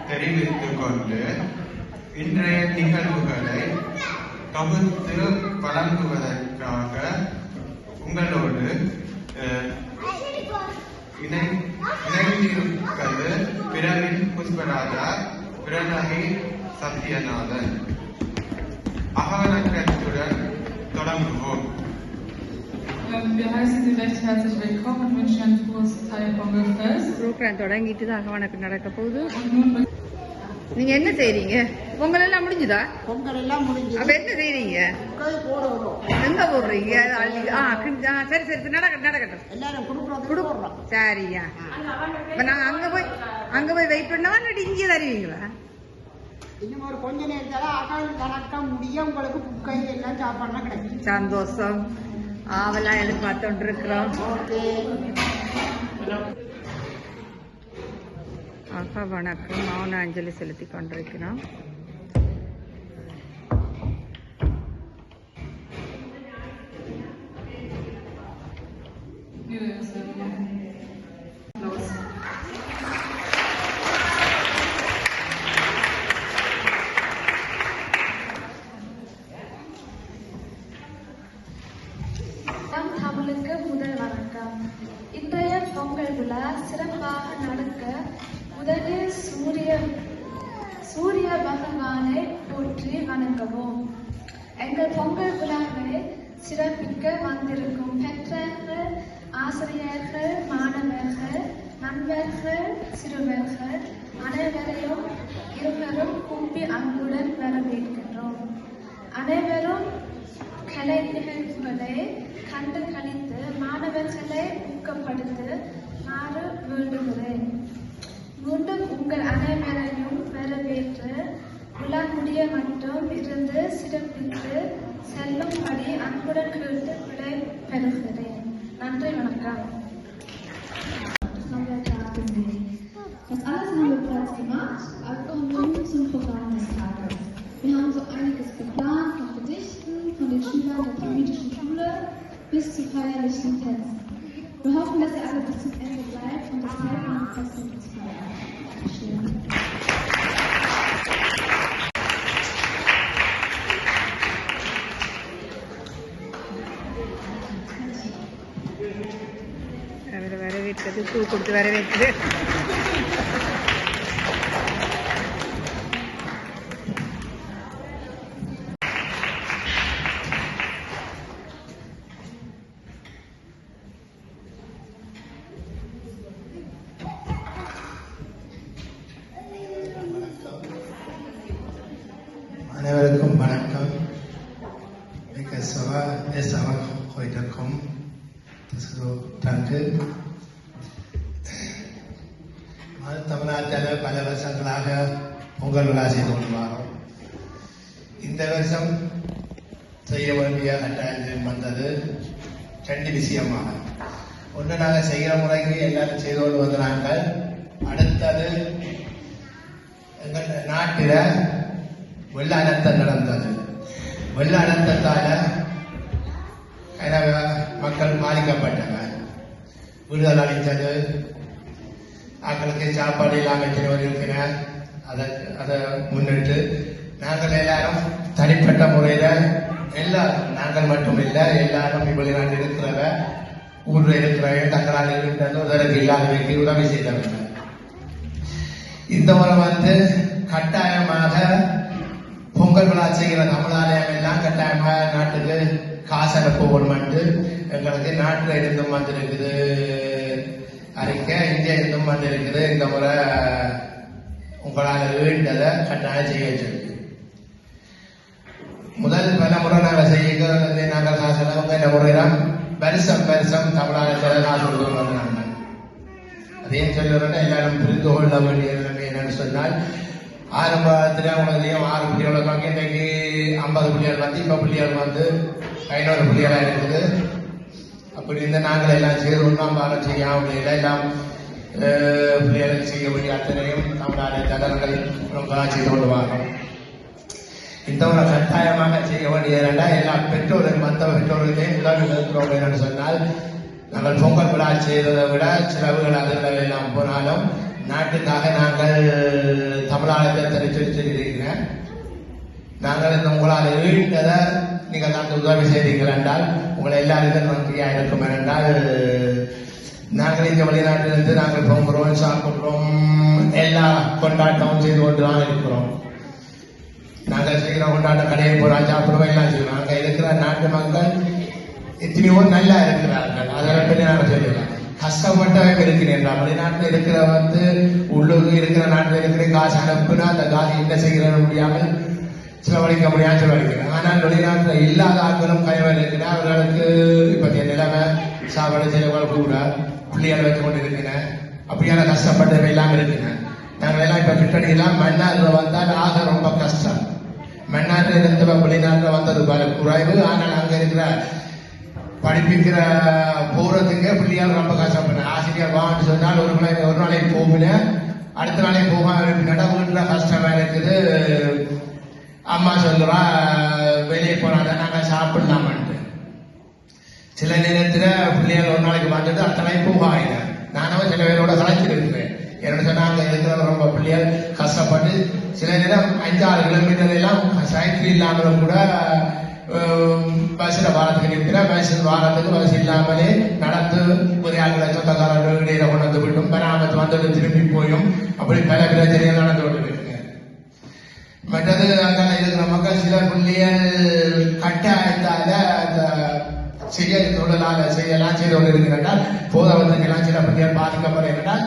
தெரிவித்துக் கொண்டு இன்றைய நிகழ்வுகளை தொகுத்து வழங்குவதற்காக உங்களோடு இணைந்திருப்பது பிரவீன் புஷ்பராஜா, பிரணகி சத்யநாதன். அகவணக்கத்துடன் தொடங்குவோம். Wir heißen Sie recht herzlich willkommen und wünschen ein frohes Thai-Pongal-Fest. Programme தொடங்கிட்டு தான் அகவணக்கு நடக்க போகுது. நீங்க என்ன செய்றீங்க? பொங்கல் எல்லாம் முடிஞ்சுதா? பொங்கல் எல்லாம் முடிஞ்சு. அப்ப என்ன செய்றீங்க? எங்க போடுறீங்க? சரி சரி நடக்கட்டும். எல்லாரும் குடுக்குறோம். சரியா? நாங்க அங்க போய் வெயிட் பண்ணவா இல்லாட்டி இங்கே தருவீங்களா? இன்னும் ஒரு கொஞ்ச நேரத்தால அகால் கணக்கா முடிய உங்களுக்கு புக்கை எல்லாம் சாப்பாடுலாம் கிடைக்கும். சந்தோஷம். ஆவெல்லாம் எதிர்பார்த்து இருக்கிறோம். வணக்கம். மௌன அஞ்சலி செலுத்தி கொண்டிருக்கிறோம். தமிழுக்கு முதல் வணக்கம். இன்றைய பொங்கல் விழா சிறப்பாக நடக்க முதலில் சூரிய பகவானை போற்றி வணங்குவோம். எங்கள் பொங்கல் விழாவை சிறப்பிக்க வந்திருக்கும் பெற்றோர்கள், ஆசிரியர்கள், மாணவர்கள், நண்பர்கள், சிறுவர்கள் அனைவரையும் இருவரும் கூப்பி அன்புடன் வரவேற்கின்றோம். அனைவரும் கலை நிகழ்வுகளை கண்டு கழித்து மாணவர்களை ஊக்கப்படுத்துமாறு வேண்டுகிறேன். மீண்டும் உங்கள் அனைவரையும் வரவேற்று விழா முடிய மட்டும் இருந்து சிறப்பித்து செல்லும்படி அன்புடன் கேட்டு விடை பெறுகிறேன். நன்றி, வணக்கம். Das alles haben wir bereits gemacht, also kommen wir nun zum Programm des Tages. Wir haben so einiges geplant, von Gedichten, von den Schülern der Thamidischen Schule bis zu feierlichen Tänzen. Wir hoffen, dass ihr alle bis zum Ende bleibt und das Teilnahmefest mit uns feiert. அவரை வரவேற்றது, பூ கொடுத்து வரவேற்றது. அனைவருக்கும் வணக்கம். ist aber heute kommen. So, danke. தமிழ்நாட்டில் பல வருஷங்களாக பொங்கல் விழா செய்து கொண்டு வரோம். இந்த வருஷம் செய்ய வேண்டிய கட்டாயம் வந்தது 2 விஷயமாக. ஒன்று, நாங்கள் செய்கிற முறைக்கு எல்லாரும் செய்து கொண்டு வந்த நாங்கள். அடுத்தது, எங்கள் நாட்டில் வெள்ள அனர்த்தம் நடந்தது. வெள்ள அனர்த்தத்தால் மக்கள் பாதிக்கப்பட்டாங்க. வீடுகள் அழித்தது, மக்களுக்கு சாப்பாடு இல்லாமல் இருக்கிறார். அதை முன்னிட்டு நாங்கள் எல்லாரும் தனிப்பட்ட முறையில் எல்லாரும், நாங்கள் மட்டும் இல்லை, எல்லாரும் வெளிநாட்டில் இருக்கிறவ, ஊரில் இருக்கிறவங்க தங்களால் இருக்கின்றது உதவி இல்லாதவர்களுக்கு உதவி செய்தவங்க. இந்த முறை கட்டாயமாக பொங்கல் விழா செய்கிற தமிழாலயம் எல்லாம் கட்டாயமாக நாட்டுக்கு காசு அனுப்பணும்ட்டு எங்களுக்கு நாட்டில் இருந்தும் வந்திருக்குது அறிக்கை, இங்கே இருந்தும் வந்திருக்குது. இந்த முறை உங்களால் வேண்டதை கட்டாயம் செய்ய வச்சிருக்கு. முதல் பல முறை நாங்கள் செய்கிறது நாங்கள் காசு இந்த முறைதான் வருஷம் தமிழாலயத்தில் காசு கொடுத்து வந்தாங்க. அதையும் சொல்லுறேன், எல்லாரும் புரிந்து கொள்ள வேண்டிய நிலைமை என்னன்னு சொன்னால், ஆரம்பத்தில் அவங்களையும் 6 புள்ளிகள் வாங்கி இன்றைக்கு 50 புள்ளிகள் வந்து இப்போ புள்ளிகள் 500 புள்ளிகளாக இருக்குது. அப்படி இருந்த நாங்கள் எல்லாம் செய்து ஒன்றாம் பாடம் செய்யாமல் எல்லாம் பிள்ளைகளுக்கு செய்ய வேண்டிய அத்தனையும் தமிழ்நாடு நாங்கள் ரொம்ப செய்து கொண்டு வாரோம். இந்த ஒரு கட்டாயமாக செய்ய வேண்டியதுனா எல்லா பெற்றோர்கள் மற்ற பெற்றோர்களையும் உதவி இருக்கிறோம் என்று சொன்னால், நாங்கள் பொங்கல் விழா செய்வதை விட செலவுகள் அதில் எல்லாம் போனாலும் நாட்டுக்காக நாங்கள் தமிழாலயத்தை தெரிவித்திருக்கிறேன். நாங்கள் இந்த உங்களால் ஈழ்ந்ததை நீங்கள் நாங்கள் உதவி செய்தீர்கள் என்றால் உங்களை எல்லாருக்கும் நன்றியாக இருக்கும். என்றால் நாங்கள் இந்த வெளிநாட்டிலிருந்து நாங்கள் போகிறோம், சாப்பிட்றோம், எல்லா கொண்டாட்டமும் செய்து கொண்டு தான் இருக்கிறோம். நாங்கள் செய்கிற கொண்டாட்டம் கடையில் போகிறோம், சாப்பிடுவோம், எல்லாம் செய்வோம். அங்கே இருக்கிற நாட்டு மக்கள் எத்தனையோ நல்லா இருக்கிறார்கள். அதெல்லாம் பற்றி நாங்கள் சொல்லலாம். கஷ்டப்பட்டவங்க இருக்கிறேன். வெளிநாட்டில் இருக்கிற உள்ளூர் இருக்கிற நாட்டில் இருக்கிற காசு அனுப்புனா அந்த காசு என்ன செய்கிறன்னு முடியாமல் செலவழிக்க முடியாது செலவழிக்கிறேன். ஆனால் வெளிநாட்டில் இல்லாத ஆட்களும் கைவல் இருக்கிறேன். அவர்களுக்கு இப்போதைய நிலைமை சாப்பாடு செலவுகள் கூட பிள்ளைகள் வைத்து கொண்டு இருக்கிறேன். அப்படியான கஷ்டப்பட்டவை எல்லாம் இருக்கிறேன். நாங்கள் எல்லாம் இப்போ கிட்டடியெல்லாம் மன்னாரில் வந்தால் ஆக ரொம்ப கஷ்டம். மன்னாரில் இருந்தவ வெளிநாட்டில் வந்தது பல குறைவு. ஆனால் அங்கே இருக்கிற படிப்பிக்கிற போறதுக்கு பிள்ளையால் ரொம்ப கஷ்டப்பட்டேன். ஆசிரியர் வான்னு சொன்னால் ஒரு நாளைக்கு போகுனேன், அடுத்த நாளைக்கு போகாம வீட்டுல கஷ்டமா இருக்குது. அம்மா சொல்லுவா வெளியே போனாதான் நாங்கள் சாப்பிடலாமான்ட்டு. சில நேரத்தில் பிள்ளைகள் ஒரு நாளைக்கு வந்துட்டு அடுத்த நாளைக்கு போகாங்க. நானும் சில பேரோட கலைச்சிருக்கிறேன். என்னோட சொன்னாங்க இருக்கிற ரொம்ப பிள்ளைகள் கஷ்டப்பட்டு சில நேரம் 5-6 கிலோமீட்டர் எல்லாம் சைக்கிள் இல்லாமலும் கூட பஸ்ல வாரத்துக்கு நிற்கிற பஸ் வாரத்துக்கு பஸ் இல்லாமலே நடந்து ஒரு ஆட்களை சொந்தக்காரர்கள் இடையில கொண்டு விட்டும் பராமத்து வந்துட்டு திரும்பி போயும் அப்படி பல பிரச்சனைகள் நடந்து கொண்டு இருக்குங்க. மற்றது அங்கே இருக்கிற மக்கள் சில பிள்ளைகள் கட்டாயத்தால அந்த செய்ய தொழிலாள செய்யலாம் செய்து கொண்டு இருக்கிறால் போதவத்துக்கெல்லாம் சில பிள்ளைகள் பாதிக்கப்படுகிறால்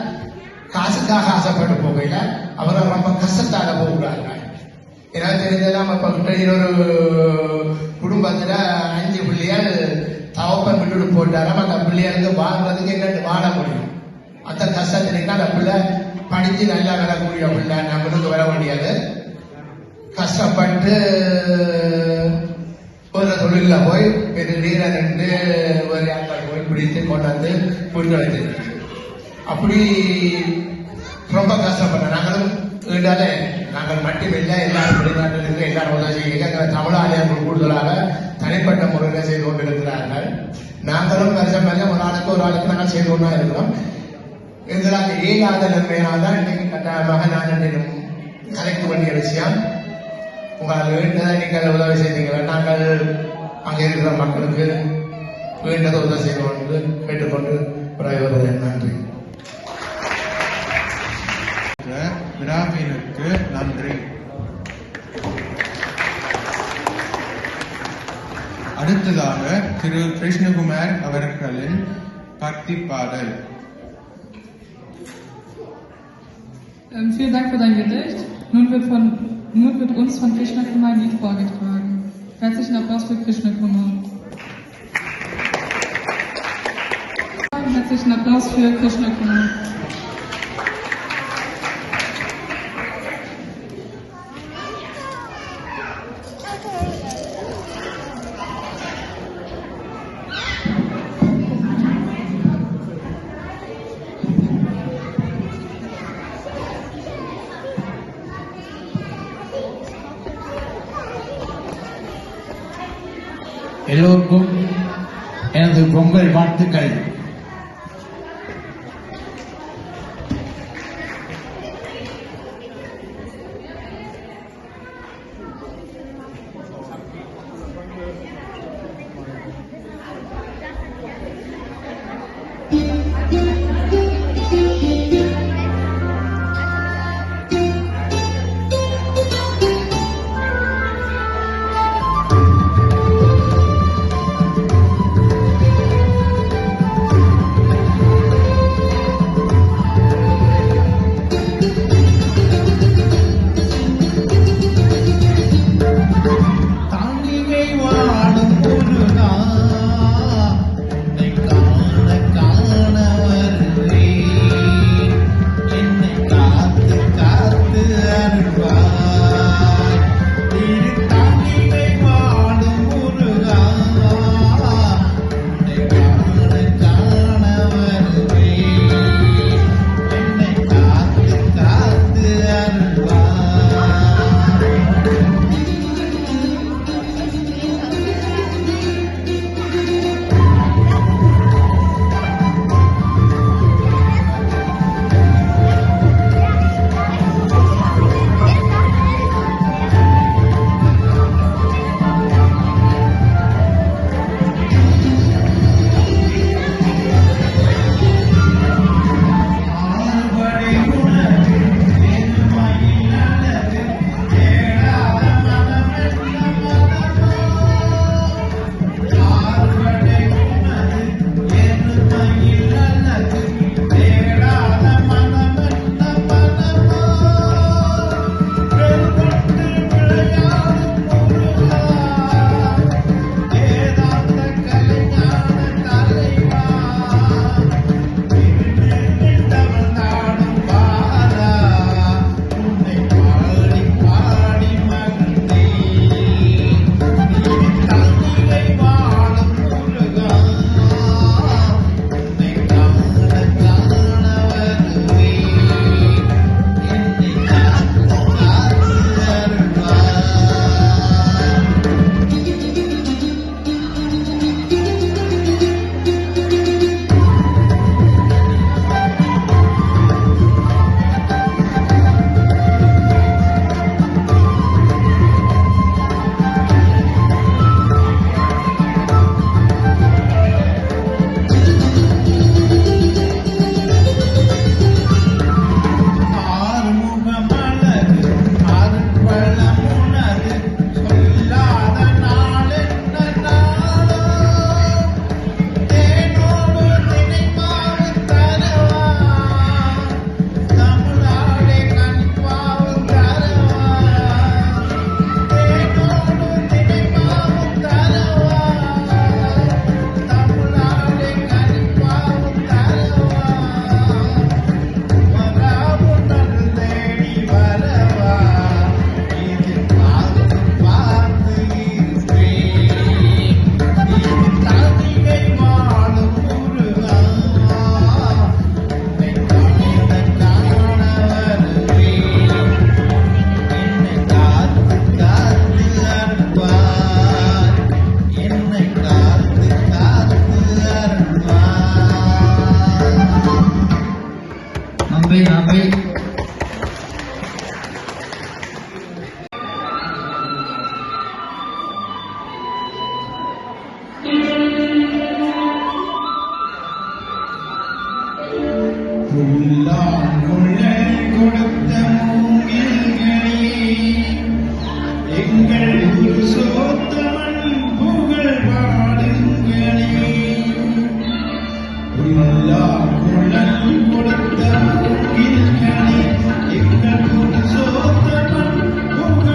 காசுக்காக ஆசைப்பட்டு போகையில அவர்கள் ரொம்ப கஷ்டத்தால போகிறார்கள். ஏன்னா தெரிஞ்சதெல்லாம் இப்ப ஒரு குடும்பத்துல 5 பிள்ளைகள் தவப்பன் விட்டு போட்டாலும் அந்த பிள்ளைகளுக்கு வாழ்றதுக்கு என்னட்டு வாழ முடியும். அந்த கஷ்டத்தினா அந்த பிள்ளை படிச்சு நல்லா வரக்கூடிய பிள்ளை நம்மளுக்கு வர முடியாது. கஷ்டப்பட்டு ஒரு தொழில போய் பெரிய நின்று ஒரு ஆட்கள் போய் பிடித்து கொண்டாந்து புரிஞ்சு வச்சிருக்கு. அப்படி ரொம்ப கஷ்டப்பட்ட நாங்களும் நாங்கள் மட்டுமில்லை, எல்லாரும் வெளிநாட்டில் இருந்து எல்லாரும் உதவி செய்ய தமிழாலயங்கள் கூடுதலாக தனிப்பட்ட முறையில் செய்து கொண்டிருக்கிறார்கள். நாங்களும் வருஷம் ஒரு ஆளுக்கு நாங்கள் செய்து கொண்டா இருக்கிறோம். எங்களால் இயலாத நன்மையினால் தான் இன்னைக்கு கட்டாயமாக நான் கலைக்க வேண்டிய விஷயம். உங்களால் வேண்டதை நீங்கள் உதவி செய்தீங்க. நாங்கள் அங்கே இருக்கிற மக்களுக்கு வேண்டதை உதவி செய்து கொண்டு கேட்டுக்கொண்டு வருகிறேன். நன்றி. விழாவிற்கு நன்றி. அடுத்ததாக திரு கிருஷ்ணகுமார் அவர்களின் பக்தி பாடல். Vielen Dank für dein Gedicht. Nun wird von Nun wird uns von Krishna Kumar ein Lied vorgetragen. Herzlichen Applaus für Krishna Kumar. Herzlichen Applaus für Krishna Kumar. எல்லோருக்கும் எனது பொங்கல் வாழ்த்துக்கள். கொடுத்த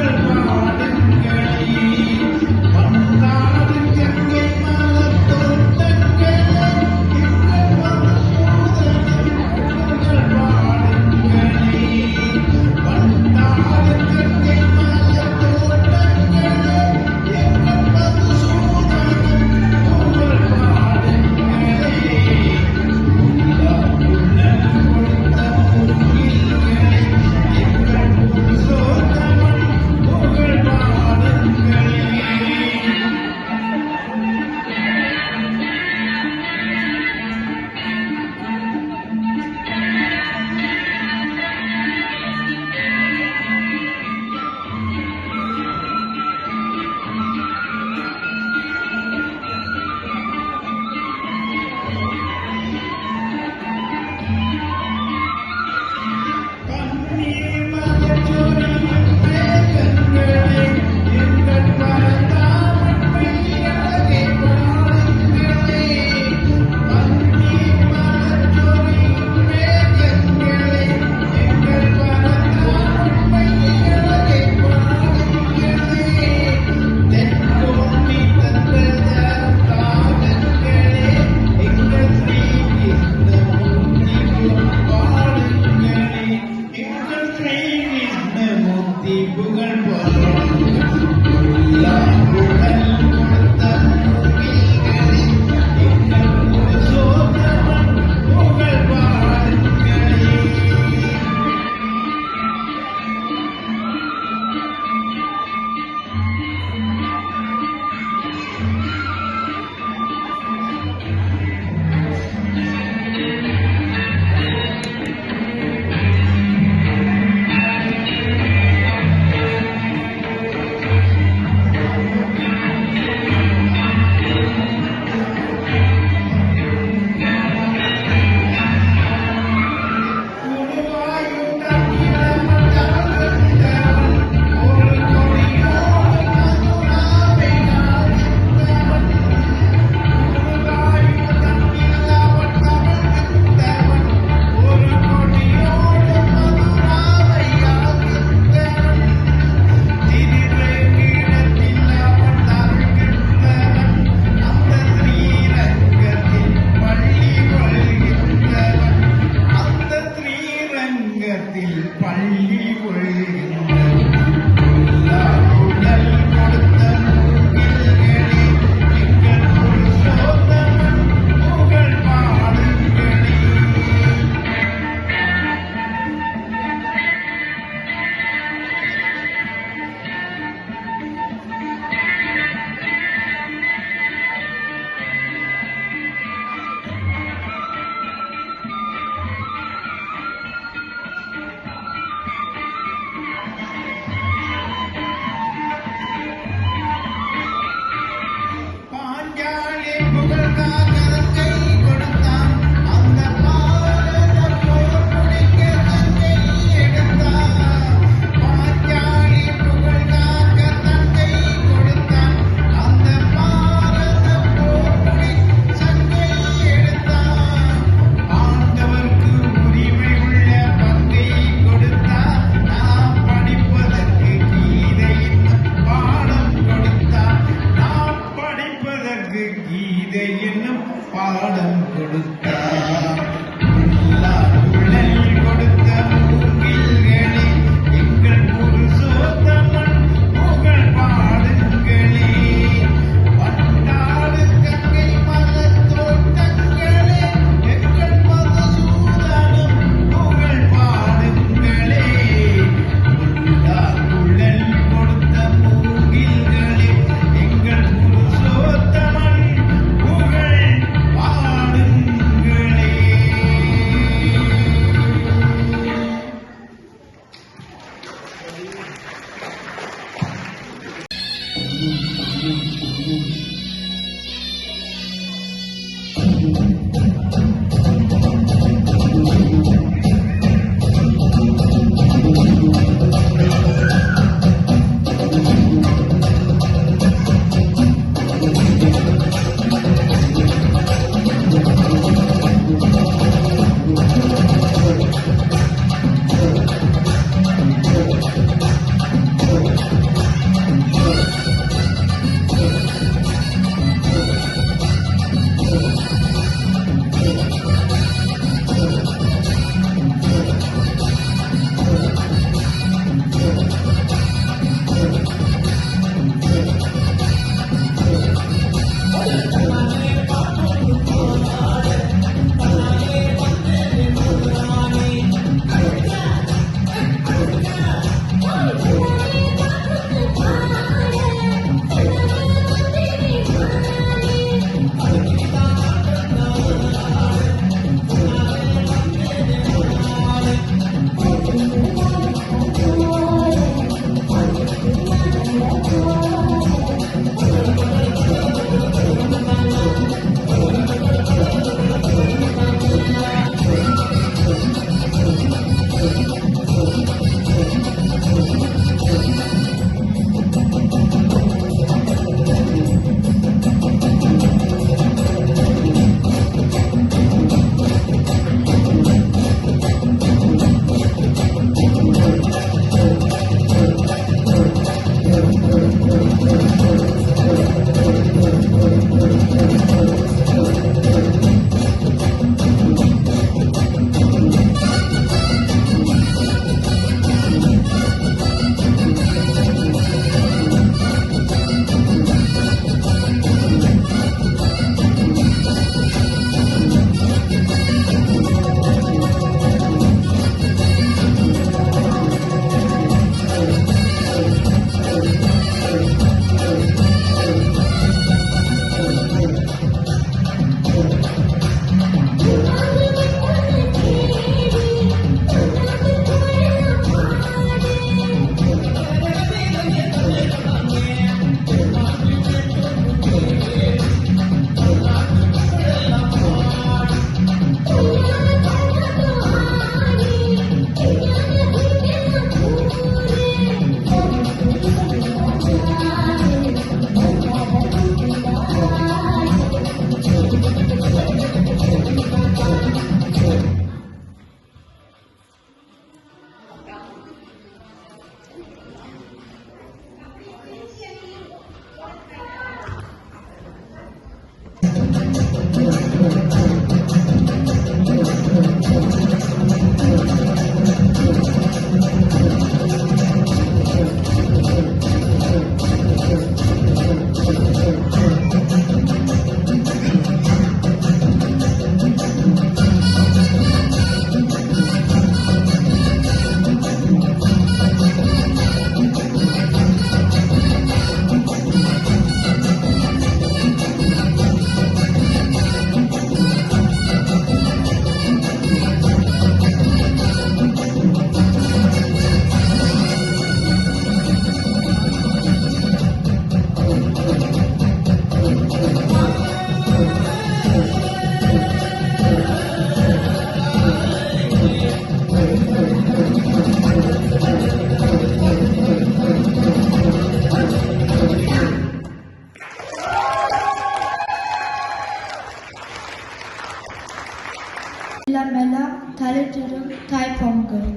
தலைத்திடும் தாய்ப்பொங்கல்.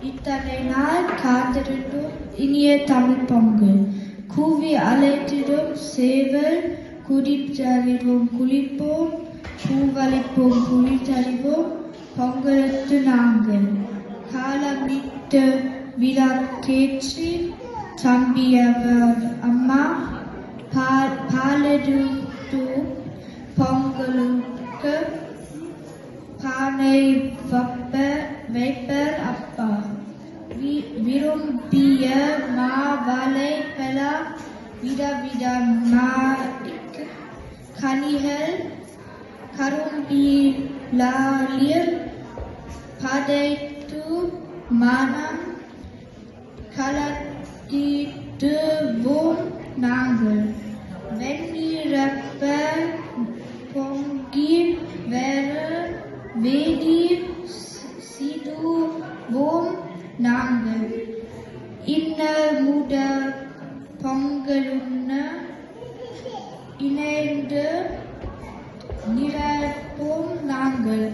இத்தனை நாள் காத்திருந்தும் இனிய தமிழ் பொங்கல். கூவி அழைத்திடும் சேவல், குடித்தறிவோம் குளிப்போம், பூவளிப்போம் குளித்தறிவோம், பொங்கலுக்கு நாங்கள் காலமிட்டு விளக்கேற்றி தம்பியவர் அம்மா பாலெடுத்து பொங்கலுக்கு பானை வைப்பர் அப்பா. விரும்பிய மாவளை பல விதவிதமான கனிகள் கரும்பிலாலில் பதைத்து மனம் கலத்திடுவோம் நாங்கள் வெண்ணிறப்ப பொங்கி வர வேடி சிதுவோம் நாங்கள் இன்ன முட பொங்கலுன்ன இணைந்து நிரப்போம் நாங்கள்.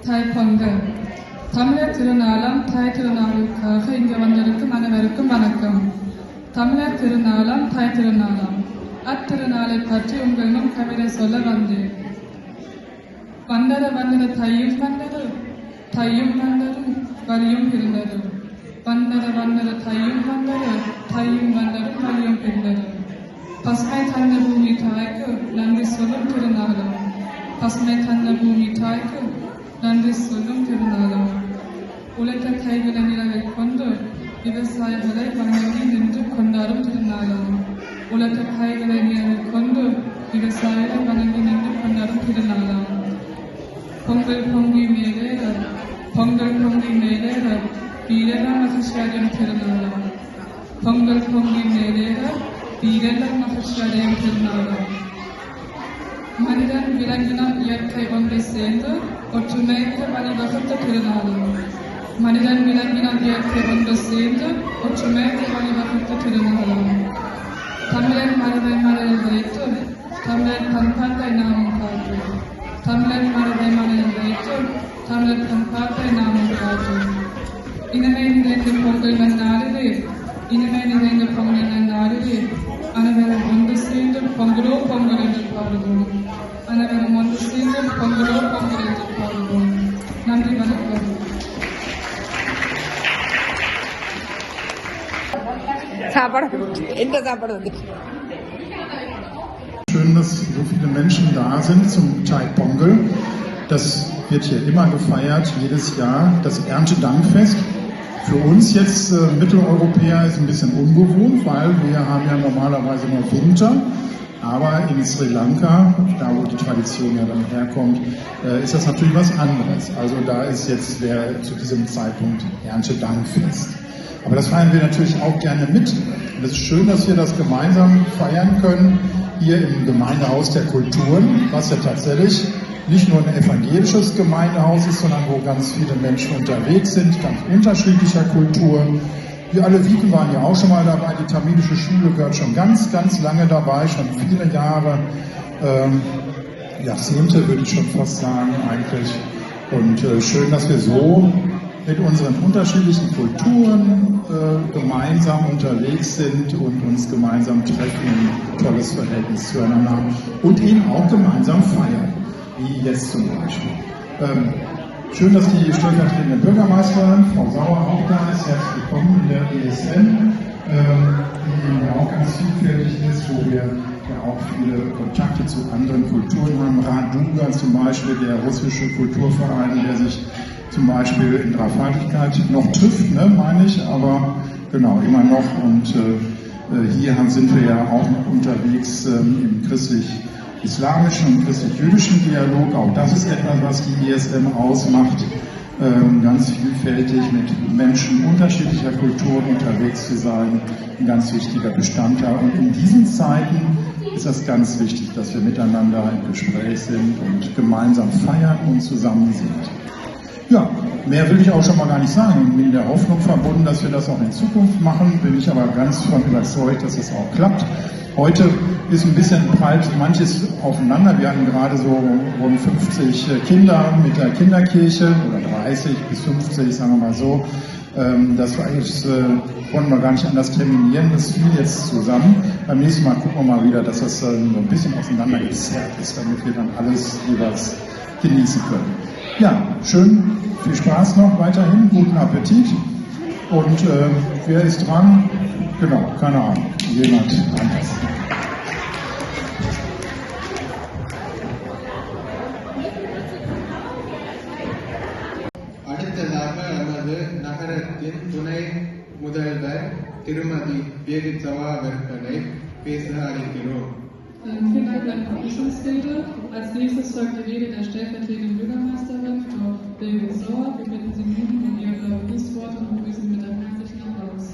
தாய்ப்பொங்கல் தமிழர் திருநாளாம் தாய் திருநாளுக்காக இங்கே வந்திருக்கும் அனைவருக்கும் வணக்கம். தமிழர் திருநாளாம் தாய் திருநாளாம் அத்திருநாளை பற்றி உங்கள் முன் கவிதை சொல்ல வந்தேன். வந்தர வந்தர தையும் வந்தது தையும் வந்தது வலியும் பிறந்தது. வந்தர வந்தர தையும் வந்தது தையும் வந்தது வலியும் பிறந்தது. பசுமை தந்த பூமி தாய்க்கு நன்றி சொல்லும் திருநாளும். பசுமை தந்த பூமி தாய்க்கு நன்றி சொல்லும் திருநாளும். உழைத்த கைவினை நிலவை கொண்டு விவசாயிகளை வணங்கி நின்று கொண்டாடும் திருநாளும். உழைத்த கைவினை நிலவை கொண்டு விவசாயிகளை வணங்கி நின்று கொண்டாடும் திருநாளும். பொங்கல் பொங்கி மேலேற பொங்கல் பொங்கி மேலேற வீரெல்லாம் மகிழ்ச்சியடையும் திருநாளும். பொங்கல் பொங்கி மேலேற வீரெல்லாம் மகிழ்ச்சியடையும் திருநாளும். மனிதன் விலங்கினம் இயற்கை ஒன்றை சேர்ந்து ஒற்றுமைக்கு வழிவகுத்த திருநாளும். மனிதன் விலங்கினம் இயற்கை ஒன்று சேர்ந்து ஒற்றுமைக்கு வழிவகுத்த திருநாளும். தமிழர் மரபை மனதில் வைத்து தமிழர் பண்பாட்டை நாமும் காட்டும். தமிழர் மரபை மனதில் வைத்து தமிழர் பண்பாட்டை நாமும் காட்டும். இனிமை நிறைந்த பொங்கல் நன்னாளிலே இனிமை நிறைந்த பொங்கல் நன்னாளிலே அனைவரும் ஒன்று சேர்ந்து பொங்கலோ பொங்கல் என்று பாடுவோம். அனைவரும் ஒன்று சேர்ந்து பொங்கலோ பொங்கல் என்று பாடுவோம். நன்றி, வணக்கம். Schön, dass so viele Menschen da sind zum Thai-Pongal. Das wird hier immer gefeiert, jedes Jahr, das Erntedankfest. Für uns jetzt Mitteleuropäer ist ein bisschen ungewohnt, weil wir haben ja normalerweise nur Winter. Aber in Sri Lanka, da wo die Tradition ja dann herkommt, ist das natürlich was anderes. Also da ist jetzt zu diesem Zeitpunkt Erntedankfest. Aber das feiern wir natürlich auch gerne mit. Und es ist schön, dass wir das gemeinsam feiern können, hier im Gemeindehaus der Kulturen, was ja tatsächlich nicht nur ein evangelisches Gemeindehaus ist, sondern wo ganz viele Menschen unterwegs sind, ganz unterschiedlicher Kulturen. Wir alle Wieken waren ja auch schon mal dabei. Die tamilische Schule gehört schon ganz, ganz lange dabei, schon viele Jahre, Jahrzehnte würde ich schon fast sagen eigentlich. Und schön, dass wir so mit unseren unterschiedlichen Kulturen gemeinsam unterwegs sind und uns gemeinsam treffen, ein tolles Verhältnis zueinander haben und eben auch gemeinsam feiern, wie jetzt zum Beispiel. Schön, dass die stellvertretende Bürgermeisterin, Frau Sauer, auch da ist. Herzlich willkommen in der ESN, die ja auch ganz vielfältig ist, wo wir ja auch viele Kontakte zu anderen Kulturen haben. Raduga zum Beispiel, der russische Kulturverein, der sich zum Beispiel in Dreifaltigkeit noch trifft, ne, meine ich, aber genau, immer noch. Und hier sind wir ja auch noch unterwegs im christlich-islamischen und christlich-jüdischen Dialog. Auch das ist etwas, was die ESM ausmacht, ganz vielfältig mit Menschen unterschiedlicher Kulturen unterwegs zu sein, ein ganz wichtiger Bestandteil. Und in diesen Zeiten ist das ganz wichtig, dass wir miteinander im Gespräch sind und gemeinsam feiern und zusammen sind. Ja, mehr will ich auch schon mal gar nicht sagen. In der Hoffnung verbunden, dass wir das auch in Zukunft machen, bin ich aber ganz von überzeugt, dass es auch klappt. Heute ist ein bisschen prallt manches aufeinander. Wir hatten gerade so rund 50 Kinder mit der Kinderkirche oder 30 bis 50, sagen wir mal so. Das war eigentlich, konnten wir gar nicht anders terminieren. Das fiel jetzt zusammen. Beim nächsten Mal gucken wir mal wieder, dass das so ein bisschen auseinandergezerrt ist, damit wir dann alles jeweils genießen können. Ja, schön, viel Spaß noch weiterhin, guten Appetit. Und wer ist dran? Genau, keine Ahnung, jemand anders. அடுத்ததாக நமது நகரத்தின் துணை முதல்வர் திருமதி பேரித்தவா அவர்களை பேச அழைக்கிறோம். Vielen Dank für deine Begrüßungsrede. Als nächstes folgt die Rede der stellvertretenden Bürgermeisterin, Frau Birgit Sauer. Wir bitten Sie nun um Ihr Begrüßungswort und begrüßen Sie mit einem herzlichen Applaus.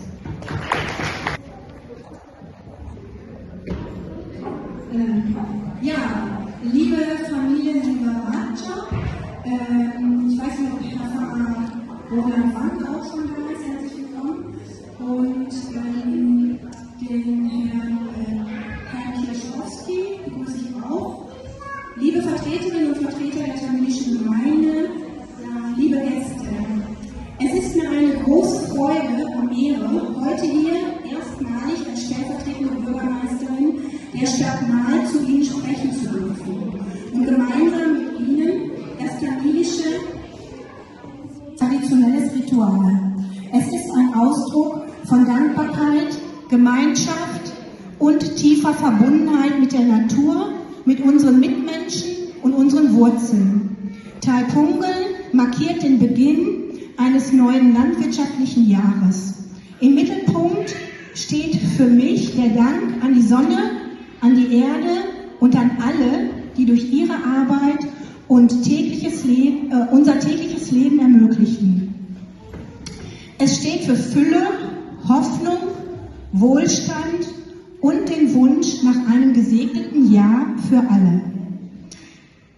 Ja, liebe Familie, lieber Raja, ich weiß nicht, ob Herr Pfarrer Roland Wand auch schon da ist, herzlich willkommen, und den Herrn Kirschowski begrüße ich auch. Liebe Vertreterinnen und Vertreter der tamilischen Gemeinde, liebe Gäste, es ist mir eine große Freude und Ehre, heute hier erstmalig als stellvertretende Bürgermeisterin der Stadt Marl zu Ihnen sprechen zu dürfen und gemeinsam mit Ihnen das tamilische traditionelles Ritual. Es ist ein Ausdruck von Dankbarkeit, Gemeinschaft und tiefer Verbundenheit mit der Natur, mit unseren Mitmenschen und unseren Wurzeln. Taipungal markiert den Beginn eines neuen landwirtschaftlichen Jahres. Im Mittelpunkt steht für mich der Dank an die Sonne, an die Erde und an alle, die durch ihre Arbeit und unser tägliches Leben ermöglichen. Es steht für Fülle, Hoffnung, Wohlstand und den Wunsch nach einem gesegneten Jahr für alle.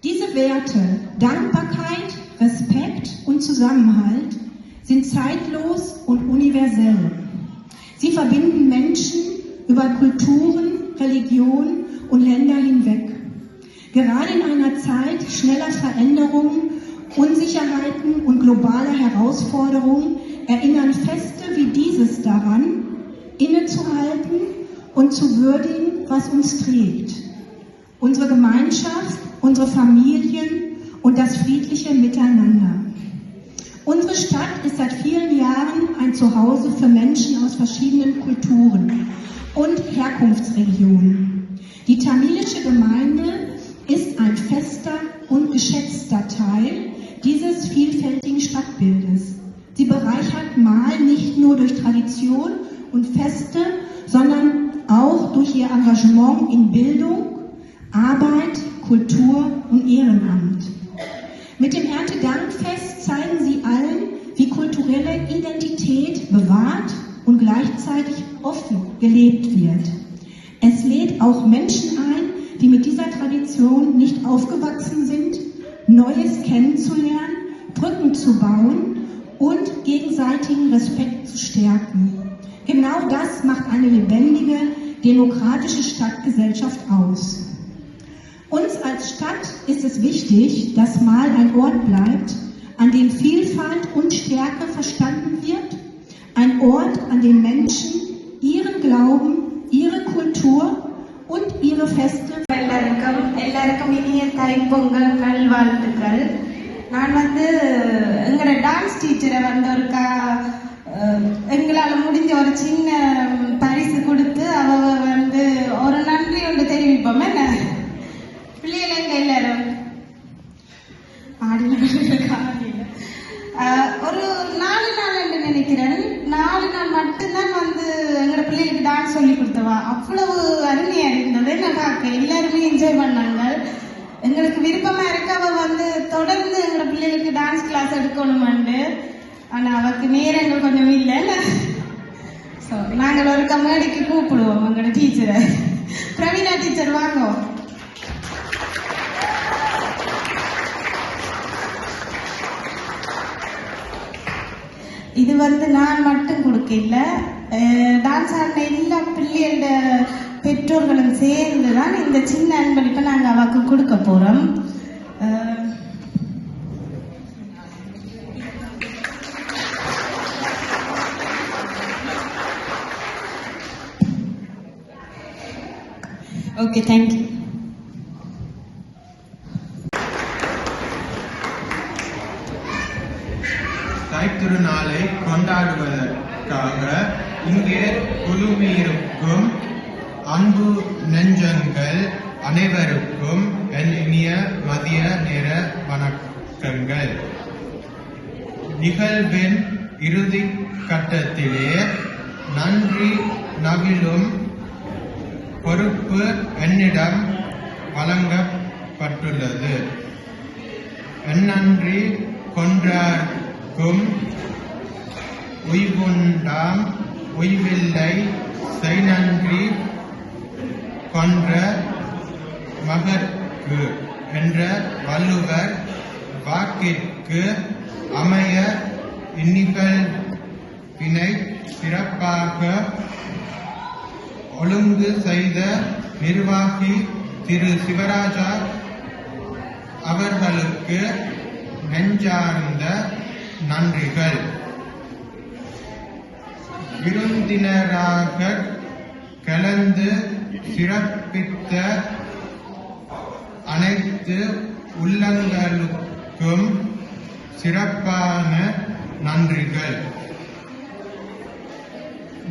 Diese Werte, Dankbarkeit, Respekt und Zusammenhalt, sind zeitlos und universell. Sie verbinden Menschen über Kulturen, Religionen und Länder hinweg. Gerade in einer Zeit schneller Veränderungen, Unsicherheiten und globaler Herausforderungen erinnern Feste wie dieses daran, innezuhalten und zu würdigen, was uns trägt. Unsere Gemeinschaft, unsere Familien und das friedliche Miteinander. Unsere Stadt ist seit vielen Jahren ein Zuhause für Menschen aus verschiedenen Kulturen und Herkunftsregionen. Die tamilische Gemeinde ist ein fester und geschätzter Teil dieses vielfältigen Stadtbildes. Sie bereichert Marl nicht nur durch Tradition und Feste, sondern auch durch ihr Engagement in Bildung, Arbeit, Kultur und Ehrenamt. Mit dem Erntedankfest zeigen sie allen, wie kulturelle Identität bewahrt und gleichzeitig offen gelebt wird. Es lädt auch Menschen ein, die mit dieser Tradition nicht aufgewachsen sind, Neues kennenzulernen, Brücken zu bauen und gegenseitigen Respekt zu stärken. Genau das macht eine lebendige, demokratische Stadtgesellschaft aus. Uns als Stadt ist es wichtig, dass Marl ein Ort bleibt, an dem Vielfalt und Stärke verstanden wird, ein Ort, an dem Menschen ihren Glauben, ihre Kultur und ihre Feste. எல்லாருக்கும் இனிய தைப்பொங்கல் நல்வாழ்த்துக்கள். நான் எங்களோட dance டீச்சரை ஒருக்கா எங்களால் முடிஞ்ச ஒரு சின்ன பரிசு கொடுத்து ஒரு நன்றி ஒன்று தெரிவிப்போம். என்ன பிள்ளைங்க எல்லாரும் ஒரு 4 நாள் என்று நினைக்கிறேன். 4 நாள் மட்டும்தான் எங்களோட பிள்ளைகளுக்கு டான்ஸ் சொல்லி கொடுத்தவா. அவ்வளவு அருமையா இருந்தது. நான் பார்க்க எல்லாருமே என்ஜாய் பண்ணாங்க. எங்களுக்கு விருப்பமா இருக்க அவ தொடர்ந்து எங்களோட பிள்ளைகளுக்கு டான்ஸ் கிளாஸ் எடுக்கணுமாண்டு. ஆனா அவருக்கு நேரங்கள் கொஞ்சம் இல்லை. நாங்கள் ஒரு கமேடிக்கு கூப்பிடுவோம் எங்களோட டீச்சரை. பிரவீனா டீச்சர் வாங்க. இது நான் மட்டும் கொடுக்கல, டான்ஸ் ஆடின எல்லா பிள்ளைகளோட பெற்றோர்களும் சேர்ந்து தான் இந்த சின்ன அன்பளிப்பை நாங்கள் அவருக்கு கொடுக்க போறோம். Okay, thank you. தைத்திருநாளை கொண்டாடுவதற்காக இங்கே குழுமியிருக்கும் அன்பு நெஞ்சங்கள் அனைவருக்கும் என் இனிய மதிய நேர வணக்கங்கள். நிகழ்வின் இறுதி கட்டத்திலே நன்றி நவிலும் பொறுப்பு என்னிடம் வழங்கப்பட்டுள்ளது. எந்நன்றி கொன்றார்க்கும் உய்வுண்டாம் உய்வில்லை செய்நன்றி கொன்ற மகற்கு என்ற வள்ளுவர் வாக்கிற்கு அமைய இந்நிகழ்வினை சிறப்பாக ஒழுங்கு செய்த நிர்வாகி திரு சிவராஜா அவர்களுக்கு நெஞ்சார்ந்த நன்றிகள். விருந்தினராக கலந்து சிறப்பித்த அனைத்து உள்ளங்களுக்கும் சிறப்பான நன்றிகள்.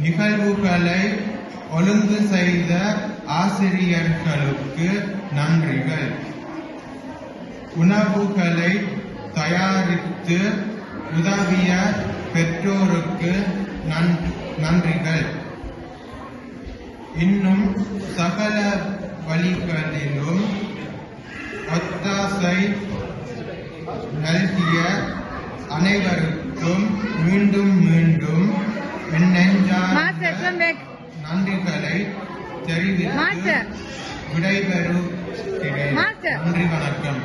நிகழ்வுகளை ஒழுங்கு செய்த ஆசிரியர்களுக்கு நன்றிகள். உணவுகளை தயாரித்து உதவிய பெற்றோருக்கு நன்றிகள். இன்னும் சகல வழிகளிலும் ஒத்தாசை நல்கிய அனைவருக்கும் மீண்டும் மீண்டும் என் நெஞ்சார்ந்த நன்றிகளை தெரிவித்து விடைபெறுகிறேன். நன்றி, வணக்கம்.